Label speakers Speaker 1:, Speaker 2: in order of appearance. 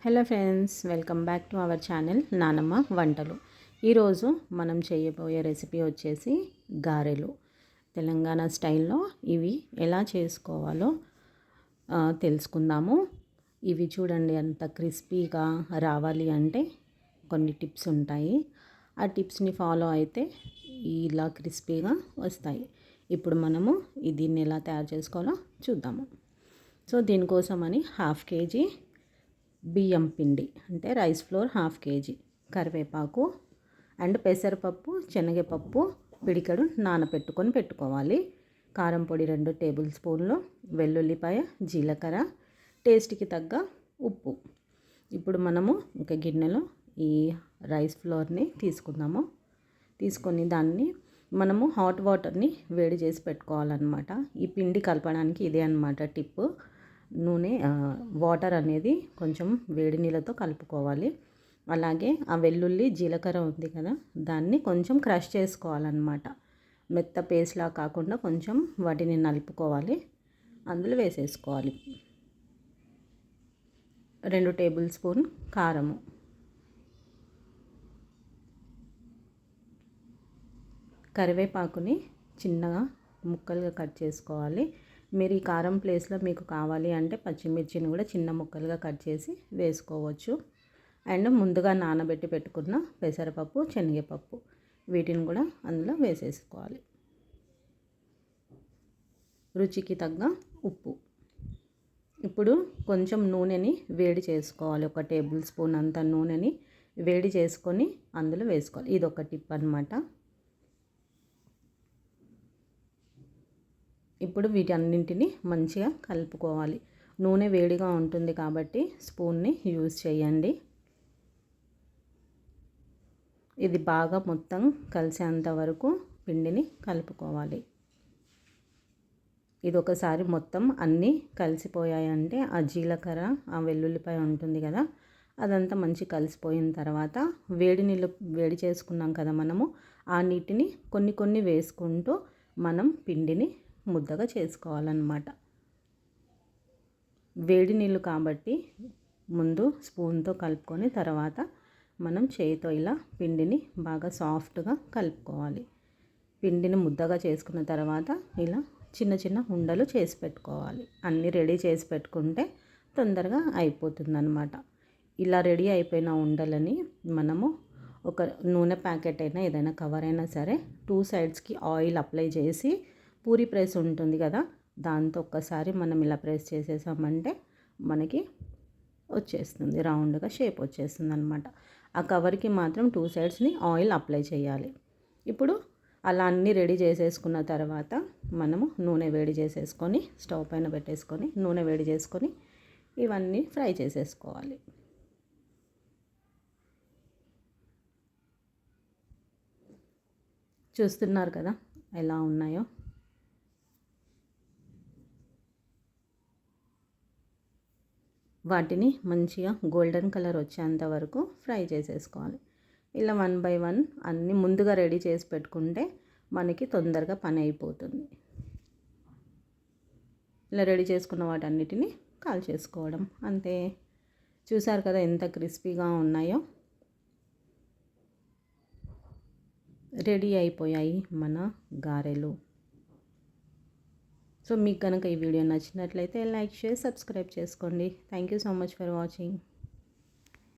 Speaker 1: Hello friends, welcome back to our channel నానమ్మ వంటలు. ఈరోజు మనం చేయబోయే రెసిపీ వచ్చేసి గారెలు. తెలంగాణ స్టైల్లో ఇవి ఎలా చేసుకోవాలో తెలుసుకుందాము. ఇవి చూడండి, అంత క్రిస్పీగా రావాలి అంటే కొన్ని టిప్స్ ఉంటాయి. ఆ టిప్స్ని ఫాలో అయితే ఇలా క్రిస్పీగా వస్తాయి. ఇప్పుడు మనము దీన్ని ఎలా తయారు చేసుకోవాలో చూద్దాము. సో దీనికోసమని 1/2 కేజీ బియ్యం పిండి అంటే రైస్ ఫ్లోర్ 1/2 కేజీ, కరివేపాకు అండ్ పెసరపప్పు, శనగపప్పు పిడికెడు నానబెట్టుకొని పెట్టుకోవాలి. కారం పొడి 2 టేబుల్ స్పూన్లు, వెల్లుల్లిపాయ, జీలకర్ర, టేస్ట్కి తగ్గ ఉప్పు. ఇప్పుడు మనము ఒక గిన్నెలో ఈ రైస్ ఫ్లోర్ని తీసుకొని దాన్ని మనము హాట్ వాటర్ని వేడి చేసి పెట్టుకోవాలన్నమాట. ఈ పిండి కలపడానికి ఇదే అన్నమాట టిప్పు. వాటర్ అనేది కొంచెం వేడి నీళ్ళతో కలుపుకోవాలి. అలాగే ఆ వెల్లుల్లి, జీలకర్ర ఉంది కదా, దాన్ని కొంచెం క్రష్ చేసుకోవాలన్నమాట. మెత్త పేస్ట్లా కాకుండా కొంచెం వాటిని నలుపుకోవాలి. అందులో వేసేసుకోవాలి 2 టేబుల్ స్పూన్ కారము, కరివేపాకుని చిన్నగా ముక్కలుగా కట్ చేసుకోవాలి. మీరు ఈ కారం ప్లేస్లో మీకు కావాలి అంటే పచ్చిమిర్చిని కూడా చిన్న ముక్కలుగా కట్ చేసి వేసుకోవచ్చు. అండ్ ముందుగా నానబెట్టి పెట్టుకున్న పెసరపప్పు, శనగపప్పు వీటిని కూడా అందులో వేసేసుకోవాలి. రుచికి తగ్గ ఉప్పు. ఇప్పుడు కొంచెం నూనెని వేడి చేసుకోవాలి. 1 టేబుల్ స్పూన్ అంత నూనెని వేడి చేసుకొని అందులో వేసుకోవాలి. ఇది ఒక టిప్ అన్నమాట. ఇప్పుడు వీటన్నింటిని మంచిగా కలుపుకోవాలి. నూనె వేడిగా ఉంటుంది కాబట్టి స్పూన్ని యూజ్ చేయండి. ఇది బాగా మొత్తం కలిసేంత వరకు పిండిని కలుపుకోవాలి. ఇది ఒకసారి మొత్తం అన్నీ కలిసిపోయాయంటే ఆ జీలకర్ర, ఆ వెల్లుల్లిపాయ ఉంటుంది కదా, అదంతా మంచి కలిసిపోయిన తర్వాత వేడి చేసుకున్నాం కదా మనము, ఆ నీటిని కొన్ని వేసుకుంటూ మనం పిండిని ముద్దగా చేసుకోవాలన్నమాట. వేడి నీళ్ళు కాబట్టి ముందు స్పూన్తో కలుపుకొని తర్వాత మనం చేతితో ఇలా పిండిని బాగా సాఫ్ట్గా కలుపుకోవాలి. పిండిని ముద్దగా చేసుకున్న తర్వాత ఇలా చిన్న ఉండలు చేసి పెట్టుకోవాలి. అన్నీ రెడీ చేసి పెట్టుకుంటే తొందరగా అయిపోతుందన్నమాట. ఇలా రెడీ అయిపోయిన ఉండలని మనము ఒక నూనె ప్యాకెట్ అయినా ఏదైనా కవర్ అయినా సరే 2 సైడ్స్కి ఆయిల్ అప్లై చేసి, పూరి ప్రెస్ ఉంటుంది కదా, దాంతో ఒక్కసారి మనం ఇలా ప్రెస్ చేసేసామంటే మనకి వచ్చేస్తుంది, రౌండ్గా షేప్ వచ్చేస్తుంది అనమాట. ఆ కవర్కి మాత్రం 2 సైడ్స్ని ఆయిల్ అప్లై చేయాలి. ఇప్పుడు అలా అన్నీ రెడీ చేసేసుకున్న తర్వాత మనము నూనె వేడి చేసేసుకొని స్టవ్ పైన పెట్టేసుకొని నూనె వేడి చేసుకొని ఇవన్నీ ఫ్రై చేసేసుకోవాలి. చూస్తున్నారు కదా ఎలా ఉన్నాయో. వాటిని మంచిగా గోల్డెన్ కలర్ వచ్చేంత వరకు ఫ్రై చేసేసుకోవాలి. ఇలా 1 బై 1 అన్నీ ముందుగా రెడీ చేసి పెట్టుకుంటే మనకి తొందరగా పని అయిపోతుంది. ఇలా రెడీ చేసుకున్న వాటన్నిటిని కాల్ చేసుకోవడం అంతే. చూసారు కదా ఎంత క్రిస్పీగా ఉన్నాయో. రెడీ అయిపోయాయి మన గారెలు. సో మీకు కనుక ఈ వీడియో నచ్చినట్లయితే లైక్, షేర్, సబ్స్క్రైబ్ చేసుకోండి. Thank you so much for watching.